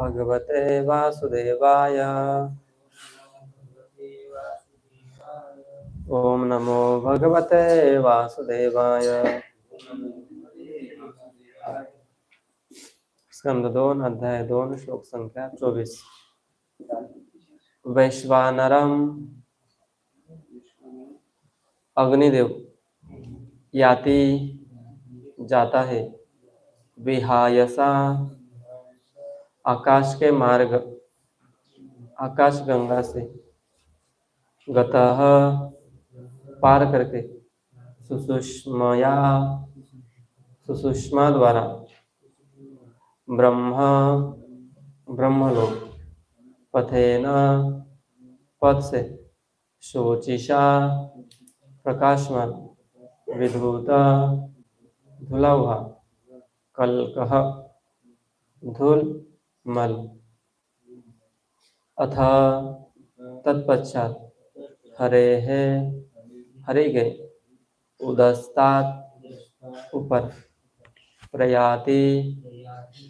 भगवते वासुदेवाय। ओम नमो भगवते वासुदेवाय। स्कंद 2 अध्याय 2 श्लोक संख्या 24। वैश्वानरम अग्निदेव याति जाता है, विहायसा आकाश के मार्ग, आकाश गंगा से, गतः पार करके, सुषुष्मया सुषुष्मा द्वारा, ब्रह्म ब्रह्मलोक, पथेन पथ से, शोचिषा प्रकाशमान, विधूत धुला हुआ, कल्कः धूल मल, अथ तत्पश्चात, हरे है हरि गए, उदस्तात् ऊपर, प्रयाति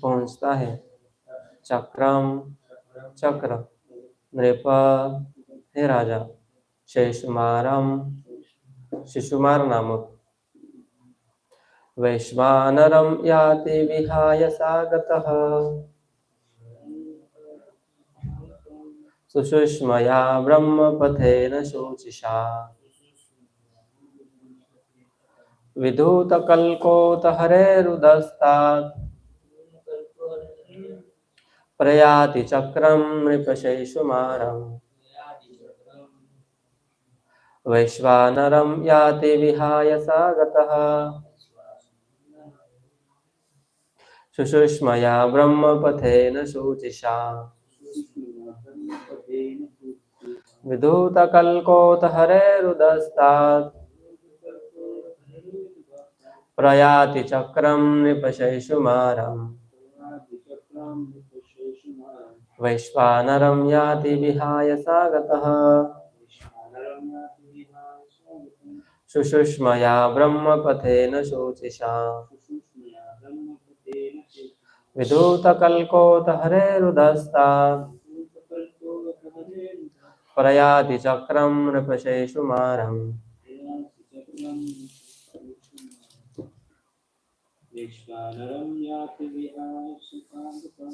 पहुंचता है, चक्रम चक्र, नृप हे राजा, शेषुमारम शिशुमार नामक, वैश्वानरम याति विहाय सागतः, सुषुष्मया ब्रह्मपथेन शोचिषा, विधूतकल्कोतहरेरुदस्तात्, प्रयाति चक्रम नृपशेषुमारम्, वैश्वानरं याति विहाय सागतः, सुषुष्मया ब्रह्मपथेन शोचिषा, विधूतकल्कोतहरेरुदस्तात्, प्रयाति चक्रम नृपशेषुमारम्, वैश्वानरं याति विहाय सागतः, सुषुष्मया ब्रह्मपथेन शोचिषा, विधूतकल्कोतहरेरुदस्तात्, प्रयाति चक्रम नृपशेषुमारम्, वैश्वानरं याति विहाय सागतः,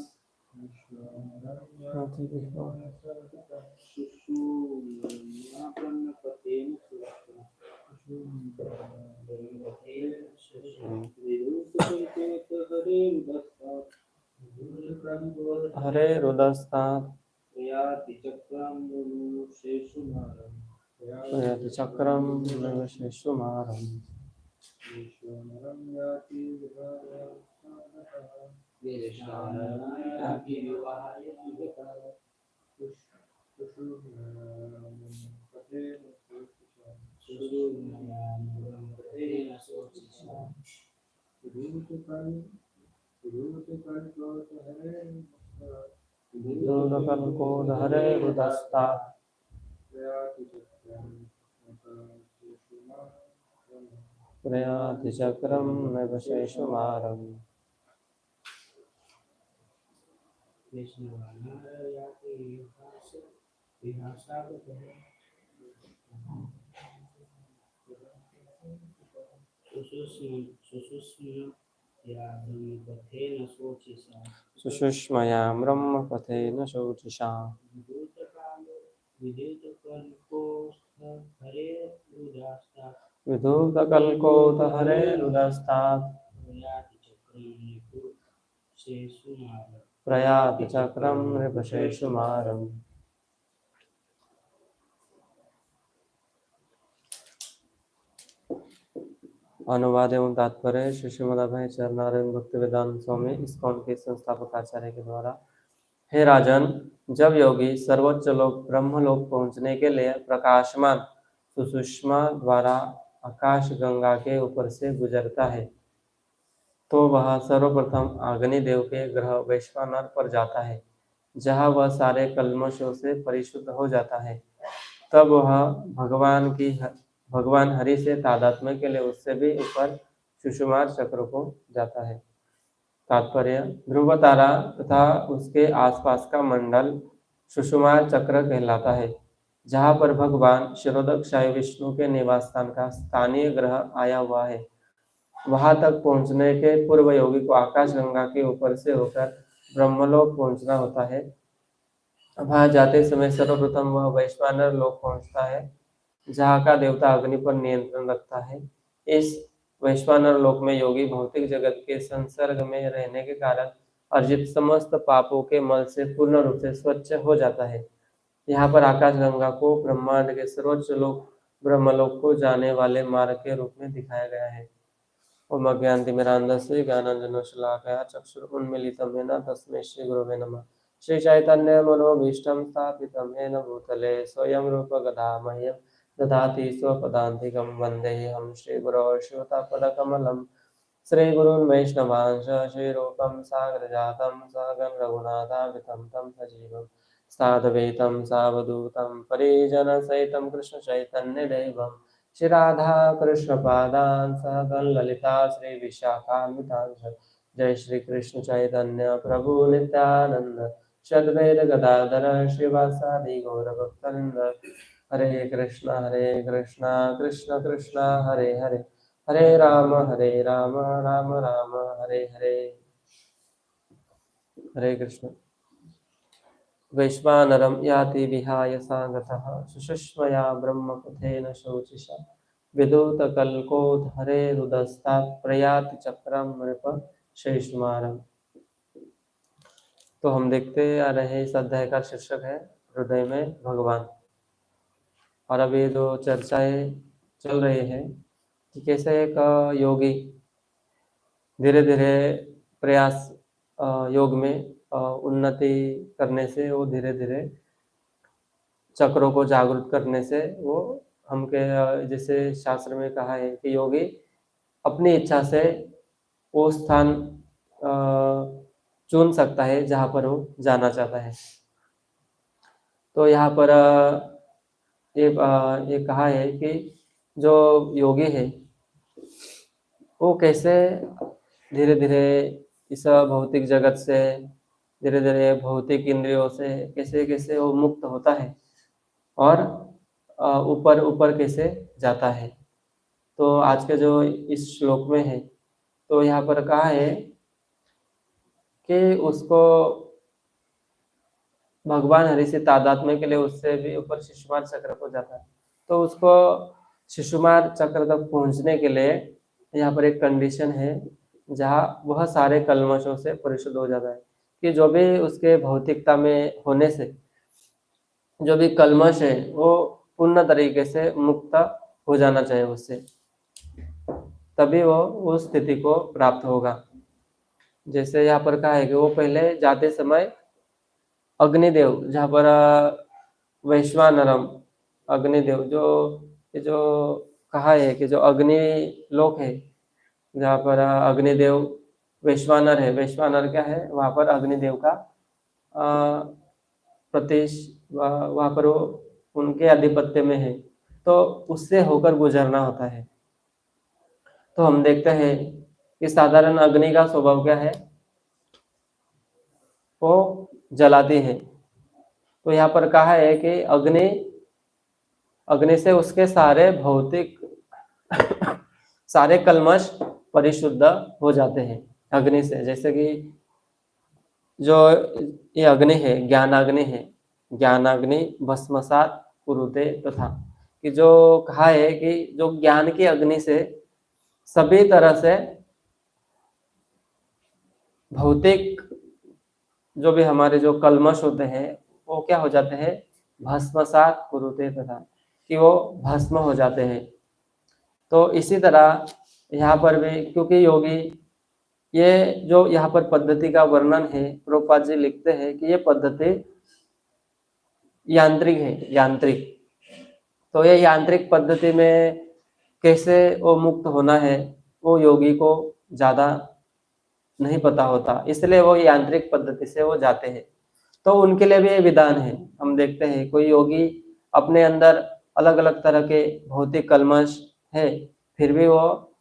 सुषुम्ना ब्रह्मपथेन शोचिषा, हरेरुदस्तात्, प्रयाति चक्रं नृपशेषुमारम्, वैश्वानरं याति विहाय सागतः, विधूतकल्कोतहरेरुदस्तात्, प्रयाति चक्रम नृपशेषुमारम्। सुषुष्मया ब्रह्मपथेन शोचिषा, विधूतकल्कोतहरेरुदस्तात्, प्रयाति चक्रम नृपशेषुमारम्। अनुवाद एवं तात्पर्य श्री श्रीमदाभय चरणारविंद भक्तिवेदांत स्वामी इस्कॉन के संस्थापक आचार्य के द्वारा। हे राजन, जब योगी सर्वोच्च लोक ब्रह्मलोक पहुंचने के लिए प्रकाशमान सुषुष्मा द्वारा आकाश गंगा के ऊपर से गुजरता है, तो वह सर्वप्रथम अग्निदेव के ग्रह वैश्वानर पर जाता है, जहाँ वह सारे कल्मशों से परिशुद्ध हो जाता है। तब वह भगवान हरि से तादात्म्य के लिए उससे भी ऊपर सुषुमार चक्र को जाता है। तात्पर्य, ध्रुव तारा तथा उसके आसपास का मंडल सुषुमा चक्र कहलाता है, जहाँ पर भगवान क्षीरोदकशाही विष्णु के निवास स्थान का स्थानीय ग्रह आया हुआ है। वहां तक पहुंचने के पूर्व योगी को आकाशगंगा के ऊपर से होकर ब्रह्मलोक पहुंचना होता है। वहां जाते समय सर्वप्रथम वह वैश्वानर लोक पहुंचता है, जहाँ का देवता अग्नि पर नियंत्रण रखता है। इस वैश्वानर लोक में योगी भौतिक जगत के संसर्ग में रहने के कारण अर्जित समस्त पापों के मल से पूर्ण रूप से स्वच्छ हो जाता है। यहाँ पर आकाशगंगा को ब्रह्मांड के सर्वोच्च लोक ब्रह्मलोक को जाने वाले मार्ग के रूप में दिखाया गया है। ओम अज्ञानतिमिरान्धस्य ज्ञानाञ्जनशलाकया चक्षुरुन्मीलितं येन तस्मै श्रीगुरवे नमः। श्रीचैतन्यमनोभीष्टं स्थापितं येन भूतले स्वयं रूप गदा मह्यं ददाति स्वपदान्तिकं वन्देऽहं श्रीगुरो शिवतापदकमलं। श्रीगुरून् वैष्णवांश श्रीरूपं साग्रजातं सहगं रघुनाथान्वितं तं सजीवं साद्वैतं सावधूतं परिजनसहितं कृष्णचैतन्यदेवं श्री राधा कृष्ण पादान सहगन ललिता श्री विशाखान्वितांश। जय श्री कृष्ण चैतन्य प्रभु नित्यानंद श्री गदाधर श्रीवासादि गौर भक्तवृंद। हरे कृष्णा कृष्ण कृष्ण हरे हरे, हरे राम राम राम हरे हरे। हरे कृष्ण। वैश्वानरं याति विहाय सागतः सुषुष्मया ब्रह्मपथेन शोचिषा विदूतकल्कोधरेरुदस्तात् प्रयाति चक्रं नृप शेषमारम्। तो हम देखते आ रहे इस अध्याय का शीर्षक है हृदय में भगवान। और अभी जो चर्चाएं चल रही है कि कैसे एक योगी धीरे धीरे प्रयास योग में उन्नति करने से वो धीरे धीरे चक्रों को जागृत करने से वो हमके जैसे शास्त्र में कहा है कि योगी अपनी इच्छा से वो स्थान चुन सकता है जहाँ पर वो जाना चाहता है। तो यहाँ पर ये कहा है कि जो योगी है वो कैसे धीरे धीरे इस भौतिक जगत से धीरे धीरे भौतिक इंद्रियों से कैसे कैसे वो मुक्त होता है और ऊपर ऊपर कैसे जाता है। तो आज के जो इस श्लोक में है तो यहाँ पर कहा है कि उसको भगवान हरि से तादात्म्य के लिए उससे भी ऊपर शिशुमार चक्र को जाता है। तो उसको शिशुमार चक्र तक पहुंचने के लिए यहाँ पर एक कंडीशन है जहाँ वह सारे कल्मशों से परिशुद्ध हो जाता है कि जो भी उसके भौतिकता में होने से जो भी कल्मश है वो पूर्ण तरीके से मुक्त हो जाना चाहिए उससे, तभी वो उस स्थिति को प्राप्त होगा। जैसे यहाँ पर कहा है कि वो पहले जाते समय अग्निदेव, जहाँ पर वैश्वानरम अग्निदेव जो कहा है कि जो अग्नि लोक है जहाँ पर अग्निदेव वैश्वानर है, वैश्वानर क्या है वहाँ पर अग्निदेव का प्रदेश वहाँ पर वो उनके आधिपत्य में है, तो उससे होकर गुजरना होता है। तो हम देखते हैं कि साधारण अग्नि का स्वभाव क्या है, वो जलाती है। तो यहाँ पर कहा है कि अग्नि से उसके सारे भौतिक सारे कल्मश परिशुद्ध हो जाते हैं अग्नि से। जैसे कि जो ये अग्नि है ज्ञानाग्नि है, ज्ञानाग्नि भस्मसात कुरुते तथा, कि जो कहा है कि जो ज्ञान की अग्नि से सभी तरह से भौतिक जो भी हमारे जो कल्मश होते हैं वो क्या हो जाते हैं, भस्मसात कुरुते तथा, कि वो भस्म हो जाते हैं। तो इसी तरह यहाँ पर भी, क्योंकि योगी ये जो यहाँ पर पद्धति का वर्णन है, प्रभुपाद जी लिखते हैं कि ये पद्धति यांत्रिक है, यांत्रिक। तो ये यांत्रिक पद्धति में कैसे वो मुक्त होना है वो योगी को ज्यादा नहीं पता होता, इसलिए वो यांत्रिक पद्धति से वो जाते हैं। तो उनके लिए भी ये विधान है। हम देखते हैं कोई योगी अपने अंदर अलग अलग तरह के भौतिक कल्मश है, फिर भी वो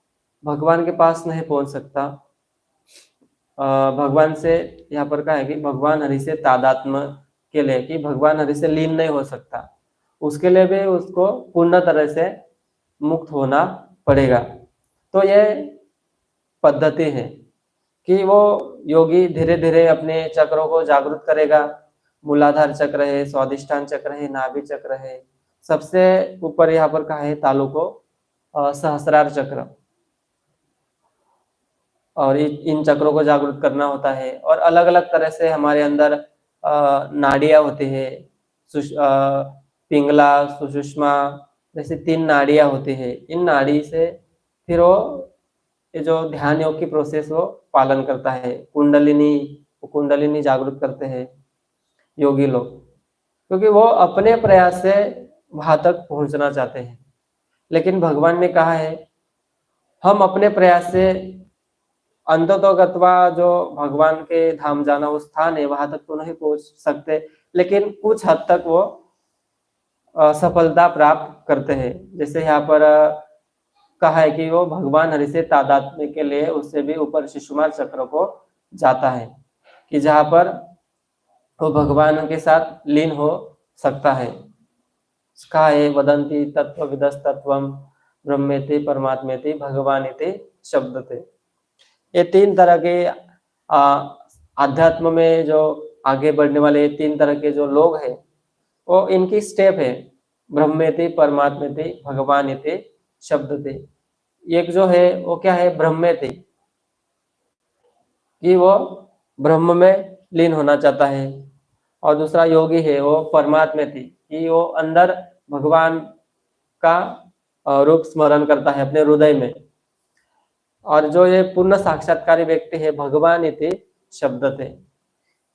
भगवान के पास नहीं पहुंच सकता, भगवान से यहाँ पर कहा है कि भगवान हरि से तादात्म्य के लिए, कि भगवान हरि से लीन नहीं हो सकता, उसके लिए भी उसको पूर्ण तरह से मुक्त होना पड़ेगा। तो ये पद्धति है कि वो योगी धीरे धीरे अपने चक्रों को जागृत करेगा। मूलाधार चक्र है, स्वादिष्ठान चक्र है, नाभि चक्र है, सबसे ऊपर यहाँ पर कहा है तालु को सहस्रार चक्र, और इन चक्रों को जागृत करना होता है। और अलग अलग तरह से हमारे अंदर नाड़ियां होती है, पिंगला, सुषुम्ना, जैसे 3 नाड़ियां होती है। इन नाड़ी से फिर वो ये जो ध्यान योग की प्रोसेस वो पालन करता है। कुंडलिनी जागृत करते हैं योगी लोग, क्योंकि वो अपने प्रयास से वहां तक पहुंचना चाहते हैं। लेकिन भगवान ने कहा है हम अपने प्रयास से अंततोगत्वा जो भगवान के धाम जाना वो स्थान है वहां तक तो नहीं पहुंच सकते, लेकिन कुछ हद तक वो सफलता प्राप्त करते हैं। जैसे यहाँ पर कहा है कि वो भगवान हरि से तादात्म्य के लिए उससे भी ऊपर शिशुमार चक्र को जाता है, कि जहां पर वो भगवान के साथ लीन हो सकता है। कहा है वदंती तत्वविदस् तत्वम ब्रह्मेति परमात्मेति भगवानिति शब्दते। ये 3 तरह के आध्यात्म में जो आगे बढ़ने वाले 3 तरह के जो लोग हैं वो इनकी स्टेप है, ब्रह्मेति परमात्मेति भगवानिति शब्दते। एक जो है वो क्या है, ब्रह्मेति, कि वो ब्रह्म में लीन होना चाहता है। और दूसरा योगी है वो परमात्मेति, कि वो अंदर भगवान का रूप स्मरण करता है अपने हृदय में। और जो ये पूर्ण साक्षात्कारी व्यक्ति है भगवान इति शब्दते।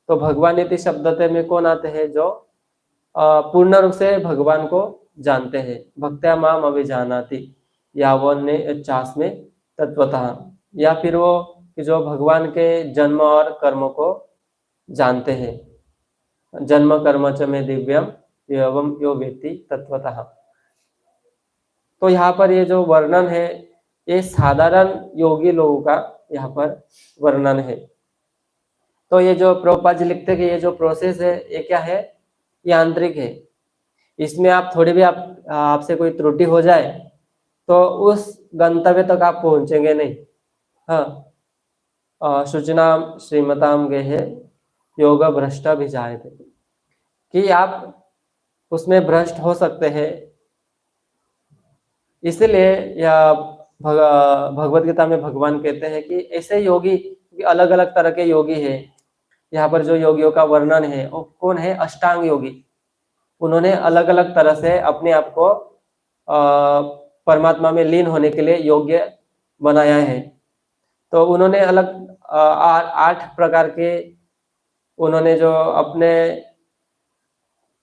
तो भगवान इति शब्दते में कौन आते हैं, जो पूर्ण रूप से भगवान को जानते हैं। भक्त्या माम अभिजानाति यावन्ने चास्मे तत्वतः, या फिर वो कि जो भगवान के जन्म और कर्म को जानते हैं। जन्म कर्म च में दिव्यम एवं यो वेत्ति तत्वतः। तो यहाँ पर ये जो वर्णन है ये साधारण योगी लोगों का यहाँ पर वर्णन है। तो ये जो प्रभुपाद जी लिखते हैं कि ये जो प्रोसेस है ये क्या है, यांत्रिक है। इसमें आप थोड़ी भी आपसे कोई त्रुटि हो जाए तो उस गंतव्य तक आप पहुंचेंगे नहीं। हाँ, शुचिनाम श्रीमताम गेहे योग भ्रष्ट भी जाए थे, कि आप उसमें भ्रष्ट हो सकते हैं। इसलिए या भगवत गीता में भगवान कहते हैं कि ऐसे योगी, अलग अलग तरह के योगी है। यहाँ पर जो योगियों का वर्णन है वो कौन है, अष्टांग योगी। उन्होंने अलग अलग तरह से अपने आप को परमात्मा में लीन होने के लिए योग्य बनाया है। तो उन्होंने अलग 8 प्रकार के, उन्होंने जो अपने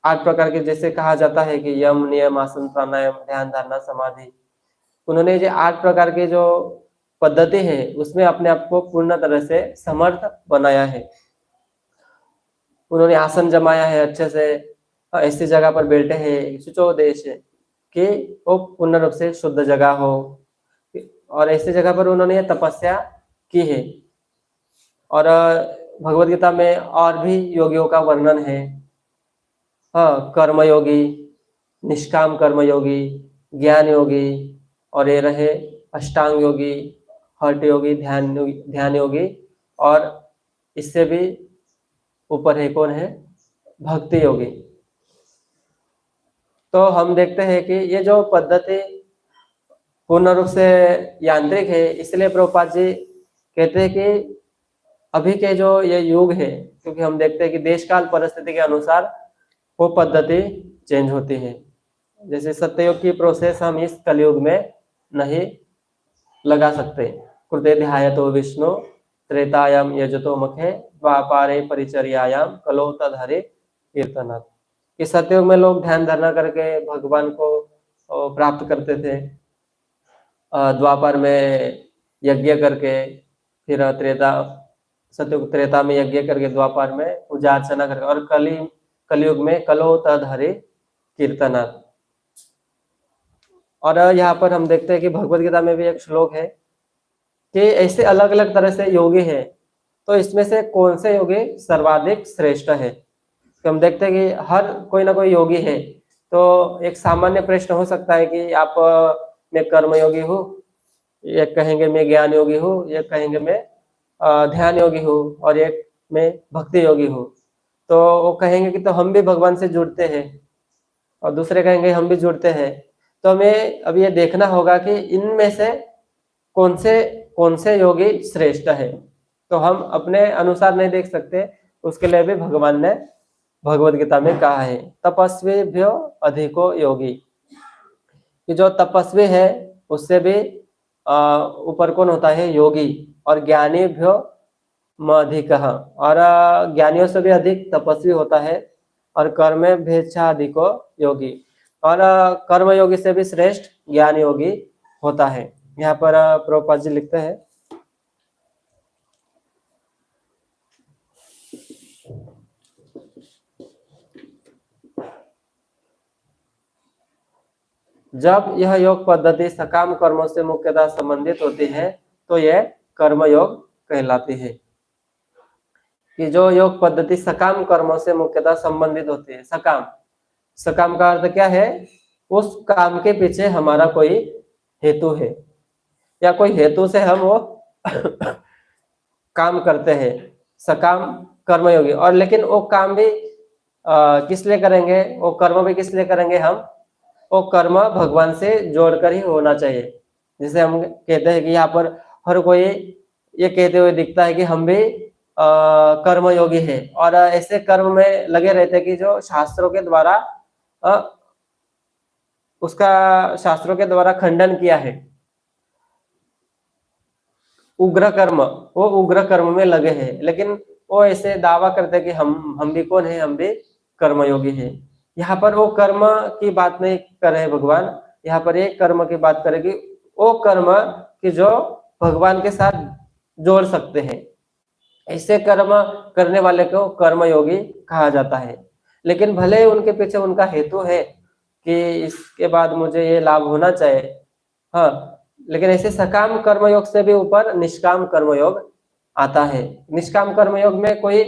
8 प्रकार के, जैसे कहा जाता है कि यम नियम आसन प्राणायाम ध्यान धारणा समाधि, उन्होंने जो 8 प्रकार के जो पद्धति है उसमें अपने आप को पूर्ण तरह से समर्थ बनाया है। उन्होंने आसन जमाया है अच्छे से, ऐसी जगह पर बैठे हैं शुचो देश है कि वो पूर्ण रूप से शुद्ध जगह हो, और ऐसी जगह पर उन्होंने तपस्या की है। और भगवत गीता में और भी योगियों का वर्णन है। हाँ, कर्मयोगी, निष्काम कर्मयोगी, ज्ञान योगी, और ये रहे अष्टांग योगी, हठ योगी, ध्यान योगी, और इससे भी ऊपर है कौन है, भक्ति योगी। तो हम देखते हैं कि ये जो पद्धति पूर्ण रूप से यांत्रिक है, इसलिए प्रभुपाद जी कहते हैं कि अभी के जो ये युग है, क्योंकि हम देखते हैं कि देश काल परिस्थिति के अनुसार वो पद्धति चेंज होती है। जैसे सत्ययुग की प्रोसेस हम इस कलयुग में नहीं लगा सकते। कृते ध्यायतो विष्णु त्रेतायाम यजतो मुखे द्वापारे परिचर्यायाम कलो तदहरे कीर्तनात्। इस सत्ययुग में लोग ध्यान धारणा करके भगवान को प्राप्त करते थे, द्वापर में यज्ञ करके, फिर सत्ययुग त्रेता में यज्ञ करके, द्वापर में पूजा अर्चना करके, और कलयुग में कलो तदहरे कीर्तनात्। और यहाँ पर हम देखते हैं कि भगवत गीता में भी एक श्लोक है कि ऐसे अलग अलग तरह से योगी है। तो इसमें से कौन से योगी सर्वाधिक श्रेष्ठ है? तो हम देखते हैं कि हर कोई ना कोई योगी है। तो एक सामान्य प्रश्न हो सकता है कि आप मैं कर्मयोगी हूँ, ये कहेंगे मैं ज्ञान योगी हूँ, ये कहेंगे मैं ध्यान योगी हूँ, और एक मैं भक्ति योगी हूँ। तो वो कहेंगे कि तो हम भी भगवान से जुड़ते हैं, और दूसरे कहेंगे हम भी जुड़ते हैं। तो हमें अब ये देखना होगा कि इनमें से कौन से योगी श्रेष्ठ है। तो हम अपने अनुसार नहीं देख सकते, उसके लिए भी भगवान ने भगवत गीता में कहा है तपस्वीभ्यो अधिको योगी, कि जो तपस्वी है उससे भी ऊपर कौन होता है? योगी। और ज्ञानीभ्यो अधिकः, और ज्ञानियों से भी अधिक तपस्वी होता है। और कर्मे भेच्छा अधिको योगी, और कर्म योगी से भी श्रेष्ठ ज्ञान योगी होता है। यहाँ पर प्रभुपाद जी लिखते हैं, जब यह योग पद्धति सकाम कर्मों से मुख्यतः संबंधित होती है तो यह कर्म योग कहलाती है। कि जो योग पद्धति सकाम कर्मों से मुख्यतः संबंधित होती है। सकाम का अर्थ क्या है? उस काम के पीछे हमारा कोई हेतु है, या कोई हेतु से हम वो काम करते हैं, सकाम कर्मयोगी। और लेकिन वो काम भी किस लिए करेंगे? वो कर्म भी किस लिए करेंगे? हम वो कर्म भगवान से जोड़कर ही होना चाहिए। जैसे हम कहते हैं कि यहाँ पर हर कोई ये कहते हुए दिखता है कि हम भी कर्मयोगी है, और ऐसे कर्म में लगे रहते हैं कि जो शास्त्रों के द्वारा शास्त्रों के द्वारा खंडन किया है। उग्र कर्म, वो उग्र कर्म में लगे हैं, लेकिन वो ऐसे दावा करते हैं कि हम भी कौन है? हम भी कर्मयोगी है। यहाँ पर वो कर्म की बात नहीं कर रहे भगवान, यहाँ पर एक कर्म की बात करेगी, वो कर्म कि जो भगवान के साथ जोड़ सकते हैं। ऐसे कर्म करने वाले को कर्मयोगी कहा जाता है। लेकिन भले ही उनके पीछे उनका हेतु है कि इसके बाद मुझे ये लाभ होना चाहिए, हाँ, लेकिन ऐसे सकाम कर्मयोग से भी ऊपर निष्काम कर्मयोग आता है। निष्काम कर्मयोग में कोई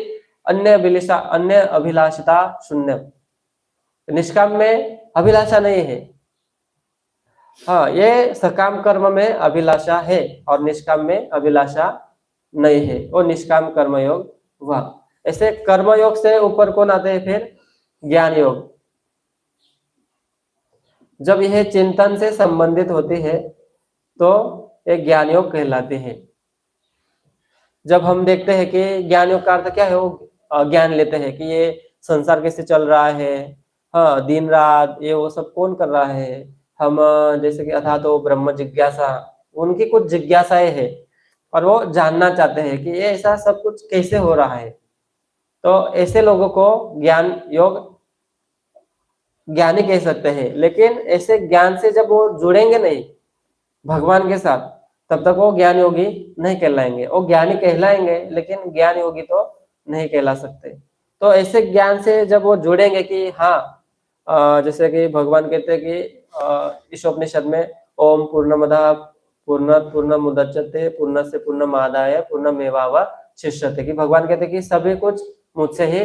अन्य अभिलाषता शून्य, निष्काम में अभिलाषा नहीं है। हाँ, ये सकाम कर्म में अभिलाषा है और निष्काम में अभिलाषा नहीं है, वो निष्काम कर्मयोग हुआ। ऐसे कर्मयोग से ऊपर कौन आते हैं? फिर ज्ञान योग। जब यह चिंतन से संबंधित होती है तो एक ज्ञान योग कहलाती है। जब हम देखते हैं कि ज्ञान योग का अर्थ क्या है, वो ज्ञान लेते हैं कि ये संसार कैसे चल रहा है, हाँ, दिन रात ये वो सब कौन कर रहा है। हम जैसे कि अथा तो ब्रह्म जिज्ञासा, उनकी कुछ जिज्ञासाएं है और वो जानना चाहते हैं कि ये ऐसा सब कुछ कैसे हो रहा है। तो ऐसे लोगों को ज्ञान योग ज्ञानी कह सकते हैं। लेकिन ऐसे ज्ञान से जब वो जुड़ेंगे नहीं भगवान के साथ, तब तक वो ज्ञान योगी नहीं कहलाएंगे। वो ज्ञानी कहलाएंगे लेकिन ज्ञान योगी तो नहीं कहला सकते। तो ऐसे ज्ञान से जब वो जुड़ेंगे कि हाँ, जैसे कि भगवान कहते हैं कि इस उपनिषद में ओम पूर्णमदः पूर्णात् पूर्णमुदच्यते पूर्णस्य पूर्णमादाय पूर्णमेवावशिष्यते, कि भगवान कहते हैं कि सभी कुछ मुझसे ही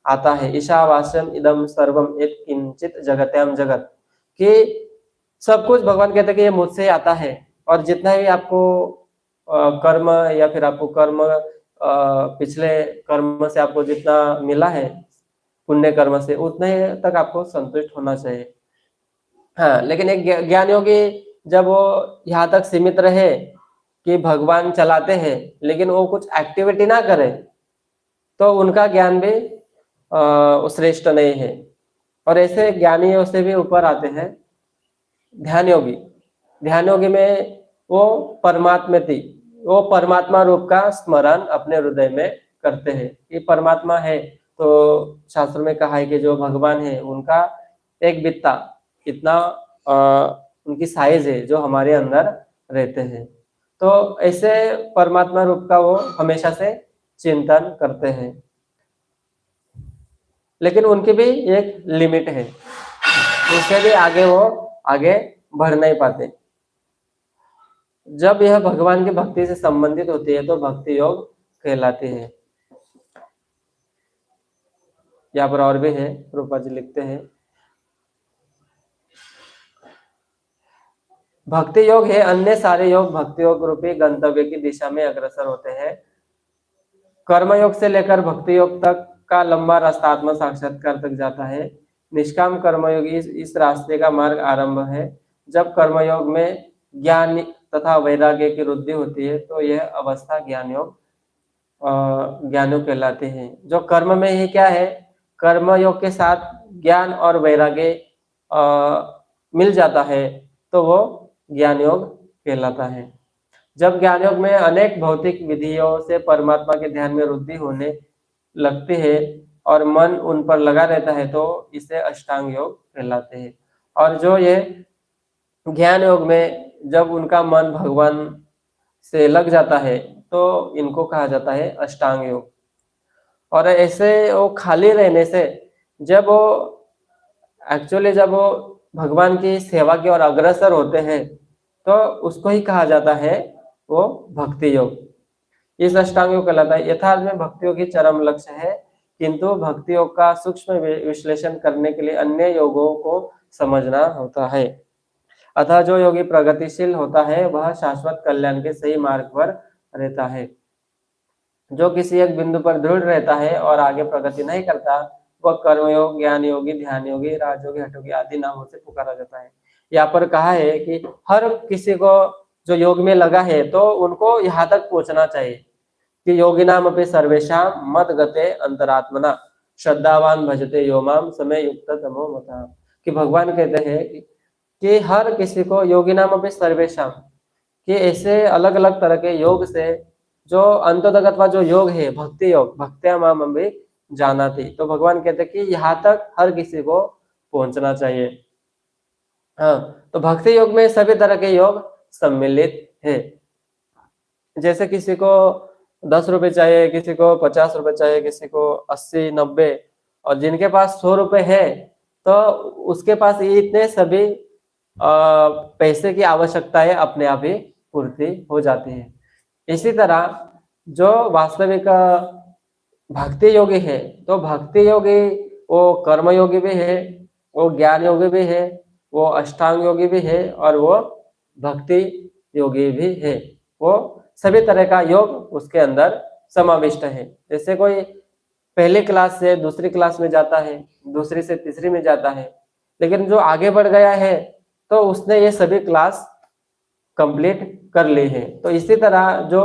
आता है। ईशावास्यम इदम सर्वम यत् किंचित जगत्याम जगत, कि सब कुछ भगवान कहते हैं कि ये मुझसे ही आता है। और जितना भी आपको कर्म या फिर आपको कर्म पिछले कर्म से आपको जितना मिला है पुण्य कर्म से, उतने तक आपको संतुष्ट होना चाहिए। हाँ, लेकिन एक ज्ञान योगी जब वो यहाँ तक सीमित रहे कि भगवान चलाते हैं लेकिन वो कुछ एक्टिविटी ना करे, तो उनका ज्ञान भी श्रेष्ठ नहीं है। और ऐसे ज्ञानियों से भी ऊपर आते हैं ध्यान योगी। ध्यान योगी में वो परमात्मा रूप का स्मरण अपने हृदय में करते हैं कि परमात्मा है। तो शास्त्र में कहा है कि जो भगवान है उनका एक बित्ता इतना उनकी साइज है जो हमारे अंदर रहते हैं। तो ऐसे परमात्मा रूप का वो हमेशा से चिंतन करते हैं, लेकिन उनकी भी एक लिमिट है, उससे भी आगे वो आगे बढ़ नहीं पाते। जब यह भगवान की भक्ति से संबंधित होती है तो भक्ति योग कहलाती है। यहाँ पर और भी है, रूपा जी लिखते हैं भक्ति योग है अन्य सारे योग भक्ति योग रूपी गंतव्य की दिशा में अग्रसर होते हैं। कर्मयोग से लेकर भक्ति योग तक का लंबा रास्ता आत्म साक्षात्कार तक जाता है। निष्काम कर्मयोग इस रास्ते का मार्ग आरंभ है। जब कर्मयोग में ज्ञान तथा वैराग्य की वृद्धि होती है तो यह अवस्था ज्ञान योग कहलाती है। जो कर्म में ही क्या है, कर्म योग के साथ ज्ञान और वैराग्य मिल जाता है तो वो ज्ञान योग कहलाता है। जब ज्ञान योग में अनेक भौतिक विधियों से परमात्मा के ध्यान में वृद्धि होने लगती है और मन उन पर लगा रहता है तो इसे अष्टांग योग कहलाते हैं। और जो ये ज्ञान योग में जब उनका मन भगवान से लग जाता है तो इनको कहा जाता है अष्टांग योग। और ऐसे वो खाली रहने से जब वो भगवान की सेवा की ओर अग्रसर होते हैं तो उसको ही कहा जाता है वो भक्ति योग। इस अष्टांग योग कहलाता है। यथार्थ में भक्ति योग ही चरम लक्ष्य है, किंतु भक्ति योग का सूक्ष्म विश्लेषण करने के लिए अन्य योगों को समझना होता है। अतः जो योगी प्रगतिशील होता है वह शाश्वत कल्याण के सही मार्ग पर रहता है। जो किसी एक बिंदु पर दृढ़ रहता है और आगे प्रगति नहीं करता वह कर्मयोग, ज्ञान योगी, ध्यान योगी, राजयोगी, हठयोगी आदि नामों से पुकारा जाता है। यहाँ पर कहा है कि हर किसी को जो योग में लगा है तो उनको यहाँ तक पहुंचना चाहिए कि योगी नाम अपने सर्वेशाम मत गते अंतरात्मना श्रद्धावान भजते योमाम समय युक्त तमो मता। कि भगवान कहते हैं कि हर किसी को योगी नाम अपने सर्वेशाम कि ऐसे अलग अलग तरह के योग से जो अंतोदगतवा जो योग है भक्ति योग, भक्त्या माम अम्बे जाना थी। तो भगवान कहते हैं कि यहाँ तक हर किसी को पहुंचना चाहिए। हाँ, तो भक्ति योग में सभी तरह के योग सम्मिलित है। जैसे किसी को 10 रुपए चाहिए, किसी को 50 रुपए चाहिए, किसी को 80, 90 और जिनके पास 100 रुपए है तो उसके पास इतने सभी पैसे की आवश्यकता है अपने आप ही पूर्ति हो जाती है। इसी तरह जो वास्तविक भक्ति योगी है तो भक्ति योगी वो कर्म योगी भी है, वो ज्ञान योगी भी है, वो अष्टांग योगी भी है और वो भक्ति योगी भी है। वो सभी तरह का योग उसके अंदर समाविष्ट है। जैसे कोई पहली क्लास से दूसरी क्लास में जाता है, दूसरी से तीसरी में जाता है, लेकिन जो आगे बढ़ गया है तो उसने ये सभी क्लास कंप्लीट कर ली है। तो इसी तरह जो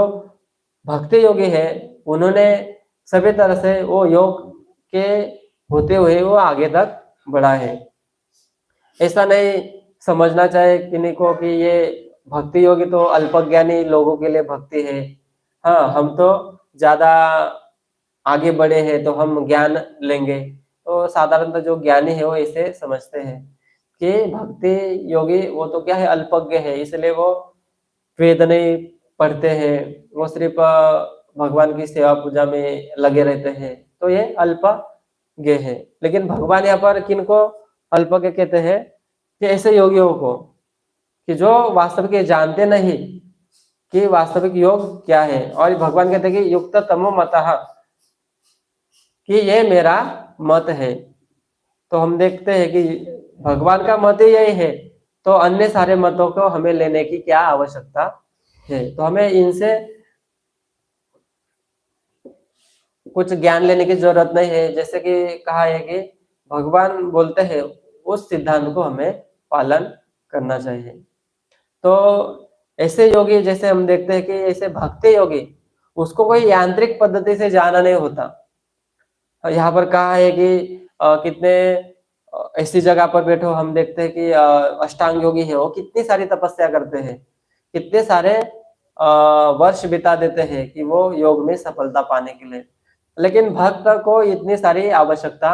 भक्ति योगी है उन्होंने सभी तरह से वो योग के होते हुए वो आगे तक बढ़ा है। ऐसा नहीं समझना चाहिए किन्हीं को कि ये भक्ति योगी तो अल्पज्ञानी लोगों के लिए भक्ति है। हाँ, हम तो ज्यादा आगे बढ़े हैं तो हम ज्ञान लेंगे। तो साधारणतः जो ज्ञानी है वो ऐसे समझते हैं कि भक्ति योगी वो तो क्या है, अल्पज्ञ है, इसलिए वो वेद नहीं पढ़ते हैं, वो सिर्फ भगवान की सेवा पूजा में लगे रहते हैं, तो ये अल्पज्ञ है। लेकिन भगवान यहाँ पर किनको अल्पज्ञ कहते हैं कि ऐसे योगियों को कि जो वास्तविक ये जानते नहीं कि वास्तविक योग क्या है। और भगवान कहते हैं कि युक्त तमो मतः कि ये मेरा मत है। तो हम देखते हैं कि भगवान का मत ही यही है, तो अन्य सारे मतों को हमें लेने की क्या आवश्यकता है। तो हमें इनसे कुछ ज्ञान लेने की जरूरत नहीं है। जैसे कि कहा है कि भगवान बोलते हैं उस सिद्धांत को हमें पालन करना चाहिए। तो ऐसे योगी जैसे हम देखते हैं कि ऐसे भक्ति योगी उसको कोई यांत्रिक पद्धति से जाना नहीं होता। यहाँ पर कहा है कि कितने ऐसी जगह पर बैठो, हम देखते हैं कि अष्टांग योगी है वो कितनी सारी तपस्या करते हैं, कितने सारे वर्ष बिता देते हैं कि वो योग में सफलता पाने के लिए। लेकिन भक्त को इतनी सारी आवश्यकता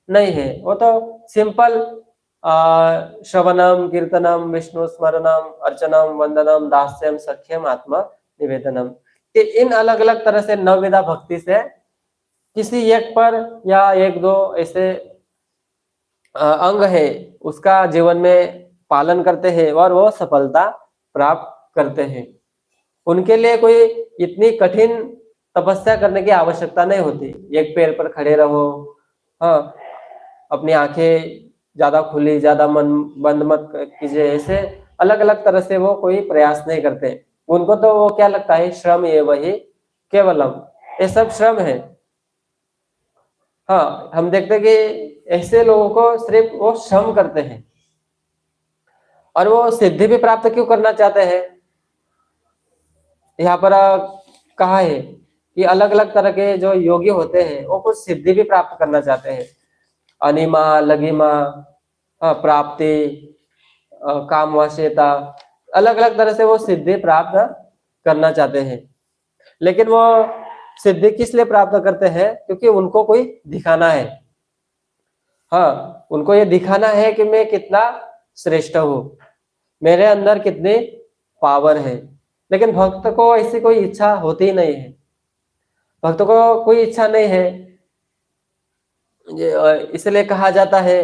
नहीं है, वो तो सिंपल श्रवणम, कीर्तनम, विष्णु स्मरणम, अर्चनम, वंदनम, दास्यम, सख्यम, आत्मा निवेदनम, इन अलग अलग तरह से नवविधा भक्ति से किसी एक पर या एक दो ऐसे अंग है उसका जीवन में पालन करते हैं और वो सफलता प्राप्त करते हैं। उनके लिए कोई इतनी कठिन तपस्या करने की आवश्यकता नहीं होती। एक पैर पर खड़े रहो, हाँ, अपनी आंखें ज्यादा खुली, ज्यादा मन बंद मत कीजिए, ऐसे अलग अलग तरह से वो कोई प्रयास नहीं करते। उनको तो वो क्या लगता है, श्रम ये वही केवलम, ये सब श्रम है। हाँ, हम देखते हैं कि ऐसे लोगों को सिर्फ वो श्रम करते हैं, और वो सिद्धि भी प्राप्त क्यों करना चाहते हैं। यहाँ पर कहा है कि अलग अलग तरह के जो योगी होते हैं वो कुछ सिद्धि भी प्राप्त करना चाहते हैं। अनिमा, लघिमा, प्राप्ति, काम वास्यता, अलग अलग तरह से वो सिद्धि प्राप्त करना चाहते हैं। लेकिन वो सिद्धि किस लिए प्राप्त करते हैं, क्योंकि उनको कोई दिखाना है। हाँ, उनको ये दिखाना है कि मैं कितना श्रेष्ठ हूँ, मेरे अंदर कितनी पावर है। लेकिन भक्त को ऐसी कोई इच्छा होती नहीं है, भक्त को कोई इच्छा नहीं है। इसलिए कहा जाता है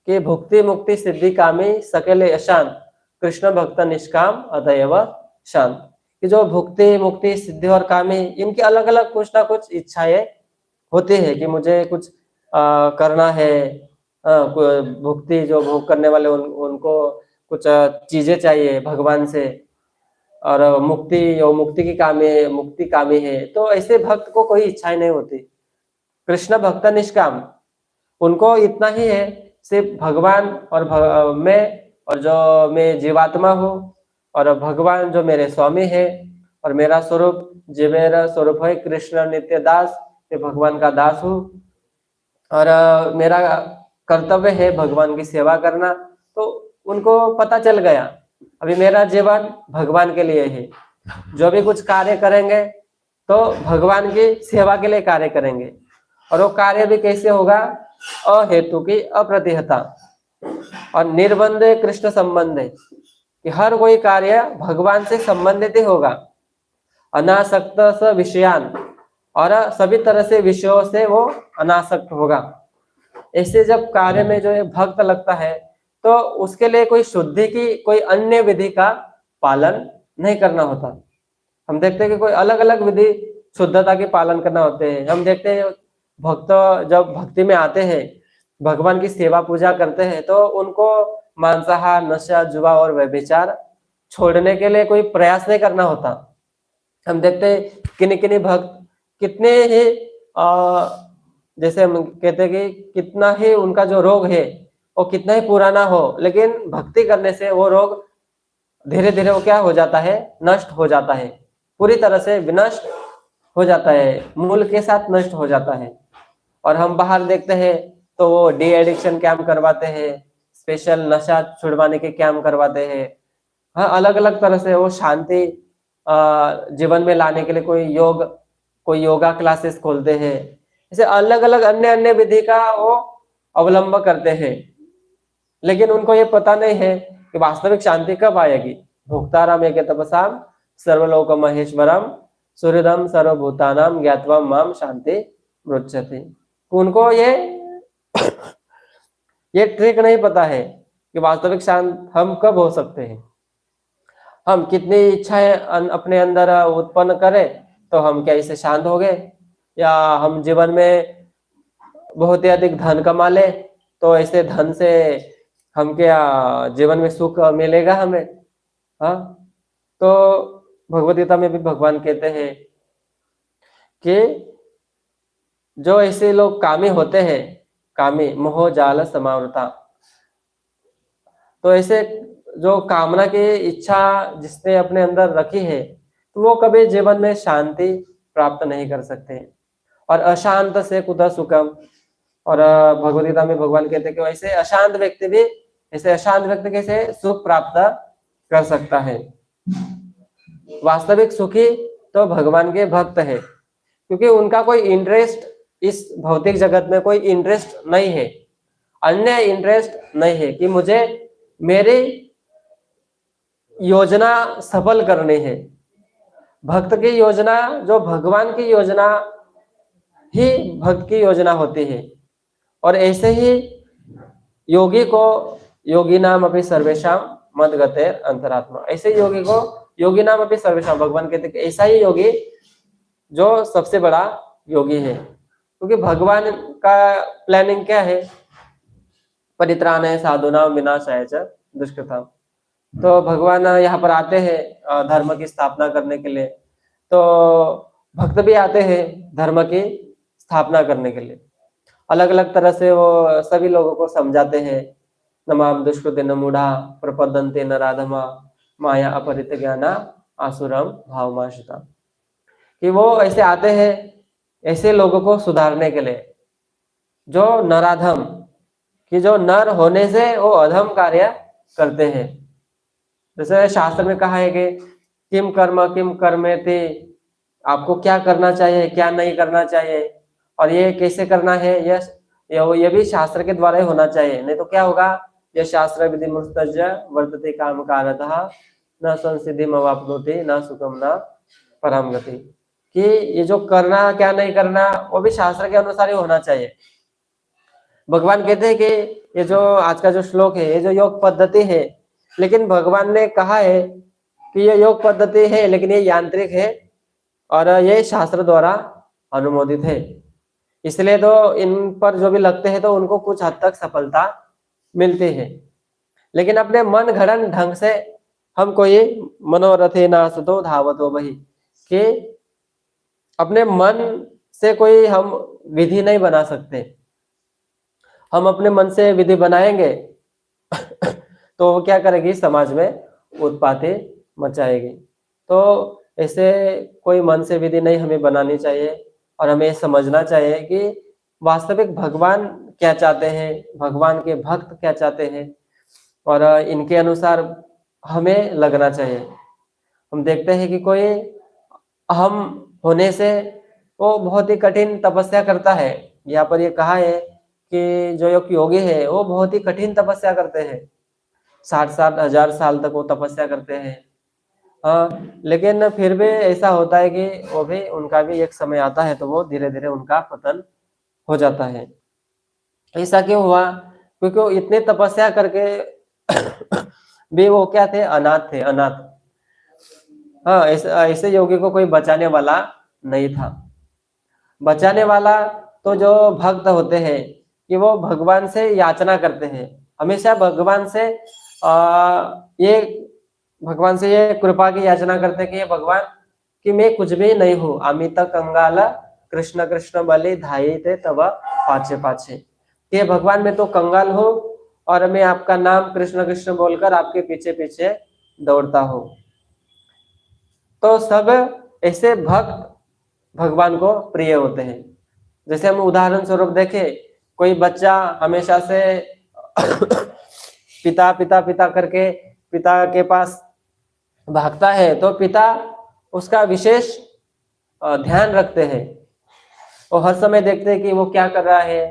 कि भुक्ति मुक्ति सिद्धि कामी सकेले अशांत, कृष्ण भक्त निष्काम अतएव शांत। कि जो भुक्ति मुक्ति सिद्धि और कामी, इनकी अलग अलग कुछ ना कुछ इच्छाएं होती है कि मुझे कुछ करना है। भुक्ति जो भोग करने वाले उनको कुछ चीजें चाहिए भगवान से, और मुक्ति की मुक्ति कामी है। तो ऐसे भक्त को कोई इच्छाएं नहीं होती। कृष्ण भक्त निष्काम, उनको इतना ही है सिर्फ भगवान और मैं, और जो मैं जीवात्मा हूँ, और भगवान जो मेरे स्वामी है, और मेरा स्वरूप जो मेरा स्वरूप है कृष्ण नित्य दास, मैं भगवान का दास हूँ, और मेरा कर्तव्य है भगवान की सेवा करना। तो उनको पता चल गया अभी मेरा जीवन भगवान के लिए है, जो भी कुछ कार्य करेंगे तो भगवान की सेवा के लिए कार्य करेंगे। और वो कार्य भी कैसे होगा, अहेतु की अप्रतिहता और निर्बंध कृष्ण संबंध है, कि हर कोई कार्य भगवान से संबंधित ही होगा। अनासक्त स विषयान, और सभी तरह से विषयों से वो अनासक्त होगा। ऐसे जब कार्य में जो भक्त लगता है तो उसके लिए कोई शुद्धि की कोई अन्य विधि का पालन नहीं करना होता। हम देखते हैं कि कोई अलग अलग विधि शुद्धता के पालन करना होते हैं। हम देखते हैं भक्त जब भक्ति में आते हैं, भगवान की सेवा पूजा करते हैं, तो उनको मांसाहार, नशा, जुआ और व्यभिचार छोड़ने के लिए कोई प्रयास नहीं करना होता। हम देखते हैं किन्हीं भक्त कितने ही जैसे हम कहते हैं कि कितना ही उनका जो रोग है वो कितना ही पुराना हो, लेकिन भक्ति करने से वो रोग धीरे धीरे वो क्या हो जाता है, नष्ट हो जाता है, पूरी तरह से विनष्ट हो जाता है, मूल के साथ नष्ट हो जाता है। और हम बाहर देखते हैं तो वो डी एडिक्शन कैंप करवाते हैं, स्पेशल नशा छुड़वाने के कैंप करवाते हैं। हाँ, अलग अलग तरह से वो शांति जीवन में लाने के लिए कोई योगा क्लासेस खोलते हैं। ऐसे अलग अलग अन्य विधि का वो अवलंब करते हैं। लेकिन उनको ये पता नहीं है कि वास्तविक शांति कब आएगी। भोक्ताराम एक तपसाम सर्वलोक महेश्वरम सूर्यदम सर्वभूतानाम ज्ञात्वा माम शांति मृच्छति। उनको ये ट्रिक नहीं पता है कि वास्तविक शांत हम कब हो सकते हैं। हम कितनी इच्छाएं अपने अंदर उत्पन्न करें तो हम क्या इससे शांत हो गए, या हम जीवन में बहुत ही अधिक धन कमा ले तो ऐसे धन से हम क्या जीवन में सुख मिलेगा हमें। हाँ, तो भगवद गीता में भी भगवान कहते हैं कि जो ऐसे लोग कामी होते हैं, कामी मोह जाल समावृता, तो ऐसे जो कामना की इच्छा जिसने अपने अंदर रखी है तो वो कभी जीवन में शांति प्राप्त नहीं कर सकते। और अशांत से कुतः सुखम, और भगवद गीता में भगवान कहते हैं कि वैसे अशांत व्यक्ति कैसे सुख प्राप्त कर सकता है। वास्तविक सुखी तो भगवान के भक्त है, क्योंकि उनका कोई इंटरेस्ट इस भौतिक जगत में कोई इंटरेस्ट नहीं है, अन्य इंटरेस्ट नहीं है कि मुझे मेरी योजना सफल करनी है। भक्त की योजना जो भगवान की योजना ही भक्त की योजना होती है। और ऐसे ही योगी को योगी नाम अपनी सर्वेशाम मद गतेर अंतरात्मा, ऐसे योगी को योगी नाम अपनी सर्वेशाम, भगवान कहते हैं ऐसा ही योगी जो सबसे बड़ा योगी है। क्योंकि भगवान का प्लानिंग क्या है, परित्राणाय साधूनां विनाशाय च दुष्कृताम्। तो भगवान यहाँ पर आते हैं धर्म की स्थापना करने के लिए, तो भक्त भी आते हैं धर्म की स्थापना करने के लिए। अलग अलग तरह से वो सभी लोगों को समझाते हैं, नमाम दुष्कृते न मूढ़ा प्रपदन्ते न राधमा माया अपरित ज्ञाना आसुरम भावमाश्रिता, कि वो ऐसे आते हैं ऐसे लोगों को सुधारने के लिए जो नराधम, कि जो नर होने से वो अधम कार्य करते हैं। जैसे शास्त्र में कहा है कि किम कर्मेति, आपको क्या करना चाहिए क्या नहीं करना चाहिए और ये कैसे करना है, ये भी शास्त्र के द्वारा ही होना चाहिए। नहीं तो क्या होगा, ये शास्त्र विधि मुस्तज वर्तते काम कारतः न संसिद्धिम अवाप्नोति न सुखम न परम गति, कि ये जो करना क्या नहीं करना वो भी शास्त्र के अनुसार ही होना चाहिए। भगवान कहते हैं कि ये जो आज का जो श्लोक है, ये जो योग पद्धति है, लेकिन भगवान ने कहा है कि ये योग पद्धति है लेकिन ये यांत्रिक है और ये शास्त्र द्वारा अनुमोदित है। इसलिए तो इन पर जो भी लगते हैं तो उनको कुछ हद तक सफलता मिलती है। लेकिन अपने मन घड़न ढंग से हम कोई मनोरथे ना सतो धावतो वही, कि अपने मन से कोई हम विधि नहीं बना सकते। हम अपने मन से विधि बनाएंगे तो वो क्या करेगी, समाज में उत्पाती मचाएगी। तो ऐसे कोई मन से विधि नहीं हमें बनानी चाहिए और हमें समझना चाहिए कि वास्तविक भगवान क्या चाहते हैं, भगवान के भक्त क्या चाहते हैं और इनके अनुसार हमें लगना चाहिए। हम देखते हैं कि कोई हम होने से वो बहुत ही कठिन तपस्या करता है। यहाँ पर ये कहा है कि जो योगी है वो बहुत ही कठिन तपस्या करते हैं, 60,000 साल तक वो तपस्या करते हैं। लेकिन फिर भी ऐसा होता है कि वो भी, उनका भी एक समय आता है तो वो धीरे धीरे उनका पतन हो जाता है। ऐसा क्यों हुआ, क्योंकि वो इतने तपस्या करके भी वो क्या थे, अनाथ थे, अनाथ। हाँ, ऐसे योगी को कोई बचाने वाला नहीं था। बचाने वाला तो जो भक्त होते हैं कि वो भगवान से याचना करते हैं, हमेशा भगवान से ये कृपा की याचना करते हैं कि ये भगवान कि मैं कुछ भी नहीं हूँ, अमित कंगाल कृष्ण कृष्ण बलि धाई थे तब पाछे पाछे, ये भगवान मैं तो कंगाल हूँ और मैं आपका नाम कृष्ण कृष्ण बोलकर आपके पीछे पीछे दौड़ता हूँ। तो सब ऐसे भक्त भगवान को प्रिय होते हैं। जैसे हम उदाहरण स्वरूप देखें, कोई बच्चा हमेशा से पिता पिता पिता करके पिता के पास भागता है तो पिता उसका विशेष ध्यान रखते हैं, वो हर समय देखते हैं कि वो क्या कर रहा है,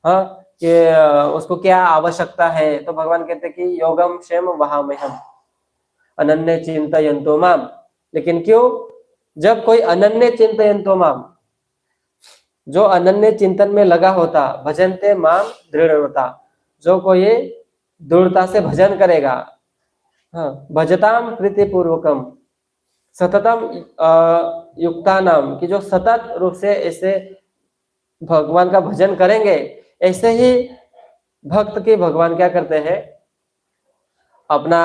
हाँ, कि उसको क्या आवश्यकता है। तो भगवान कहते हैं कि योगम क्षेम वहाम्यहम् अनन्य चिंतयन्तो माम। लेकिन क्यों, जब कोई अनन्य चिंतयन्तो माम, जो अनन्य चिंतन में लगा होता, भजनते माम दृढ़ता, जो कोई दृढ़ता से भजन करेगा, हाँ, भजताम प्रीतिपूर्वकम सततम युक्ता नाम, कि जो सतत रूप से ऐसे भगवान का भजन करेंगे, ऐसे ही भक्त के भगवान क्या करते हैं, अपना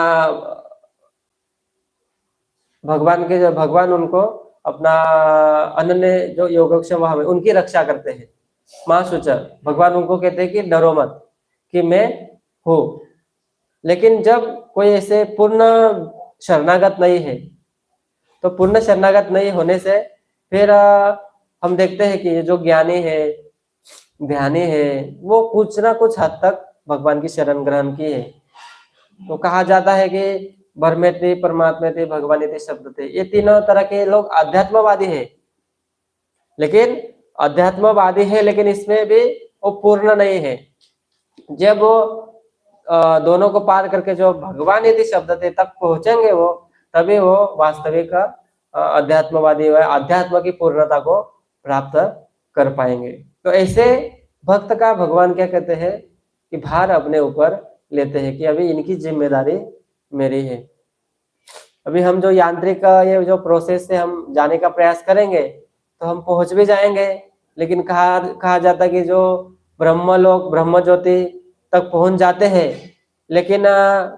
भगवान उनको अपना अनन्य जो योगक्षम वहां में उनकी रक्षा करते हैं। मां सुचर, भगवान उनको कहते हैं कि डरो मत कि मैं हूं। लेकिन जब कोई ऐसे पूर्ण शरणागत नहीं है, तो पूर्ण शरणागत नहीं होने से फिर हम देखते हैं कि ये जो ज्ञानी है, ध्यानी है, वो कुछ ना कुछ हद तक भगवान की शरण ग्रहण की है। तो कहा जाता है कि ब्रह्मेति परमात्मेति भगवानेति शब्दते, ये तीनों तरह के लोग अध्यात्मवादी है, लेकिन अध्यात्मवादी है लेकिन इसमें भी वो पूर्ण नहीं है। जब वो दोनों को पार करके जो भगवानेति शब्दते तक पहुंचेंगे वो, तभी वो वास्तविक अध्यात्मवादी व अध्यात्म की पूर्णता को प्राप्त कर पाएंगे। तो ऐसे भक्त का भगवान क्या कहते हैं कि भार अपने ऊपर लेते हैं कि अभी इनकी जिम्मेदारी मेरी है। अभी हम जो यांत्रिक ये जो प्रोसेस से हम जाने का प्रयास करेंगे, तो हम पहुंच भी जाएंगे, लेकिन कहा कहा जाता है कि जो ब्रह्मलोक ब्रह्म ज्योति तक पहुंच जाते हैं, लेकिन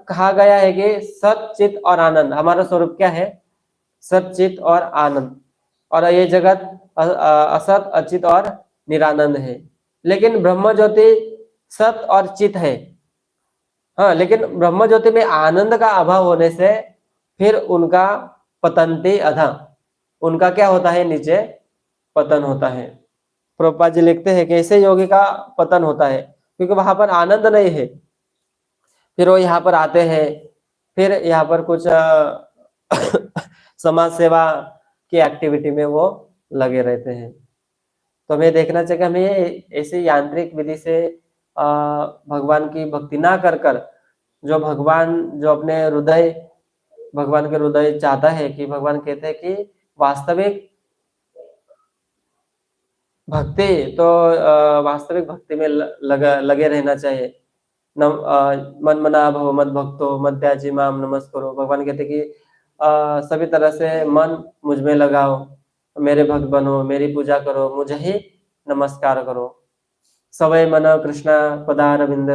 कहा गया है कि सत चित और आनंद, हमारा स्वरूप क्या है? सत चित और आनंद, और ये जगत असत अचित और निरानंद है। लेकिन ब्रह्म ज्योति सत और चित है, हाँ, लेकिन ब्रह्म ज्योति में आनंद का अभाव होने से फिर उनका पतंती अधा, उनका क्या होता है? नीचे पतन होता है। प्रभुपाद जी लिखते हैं कि ऐसे योगी का पतन होता है, क्योंकि वहां पर आनंद नहीं है। फिर वो यहाँ पर आते हैं, फिर यहाँ पर कुछ समाज सेवा की एक्टिविटी में वो लगे रहते हैं। तो हमें देखना चाहिए कि हमें ऐसी यांत्रिक विधि से भगवान की भक्ति ना कर कर, जो भगवान जो अपने हृदय, भगवान के हृदय चाहता है कि भगवान कहते हैं कि वास्तविक भक्ति तो वास्तविक भक्ति में लगे रहना चाहिए। मन मना भव मद भक्तो मद त्याजी माम नमस्करो। भगवान कहते कि सभी तरह से मन मुझ में लगाओ, मेरे भक्त बनो, मेरी पूजा करो, मुझे ही नमस्कार करो। सवय मन कृष्णा पदारविंद,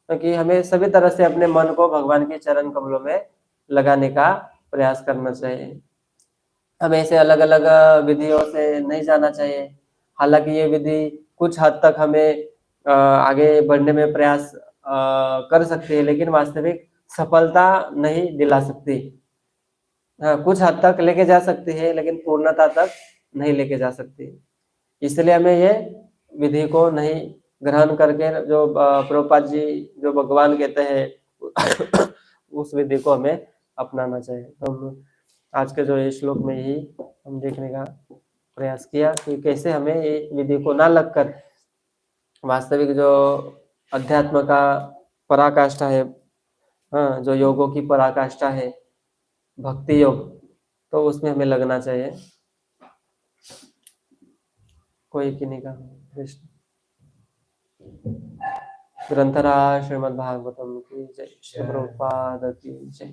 क्योंकि हमें सभी तरह से अपने मन को भगवान के चरण कमलों में लगाने का प्रयास करना चाहिए। हमें ऐसे अलग अलग विधियों से नहीं जाना चाहिए। हालांकि ये विधि कुछ हद तक हमें आगे बढ़ने में प्रयास कर सकती है, लेकिन वास्तविक सफलता नहीं दिला सकती। हाँ, कुछ हद तक लेके जा सकती है, लेकिन पूर्णता तक नहीं लेके जा सकती। इसलिए हमें ये विधि को नहीं ग्रहण करके, जो प्रभुपाद जी जो भगवान कहते हैं उस विधि को हमें अपनाना चाहिए। तो हम आज के जो ये श्लोक में ही हम देखने का प्रयास किया कि कैसे हमें ये विधि को ना लगकर वास्तविक जो अध्यात्म का पराकाष्ठा है, हाँ, जो योगों की पराकाष्ठा है भक्ति योग, तो उसमें हमें लगना चाहिए। कोई किन्हीं का कृष्ण ग्रंथराज श्रीमद् भागवतम की जय, श्री प्रभुपाद की जय।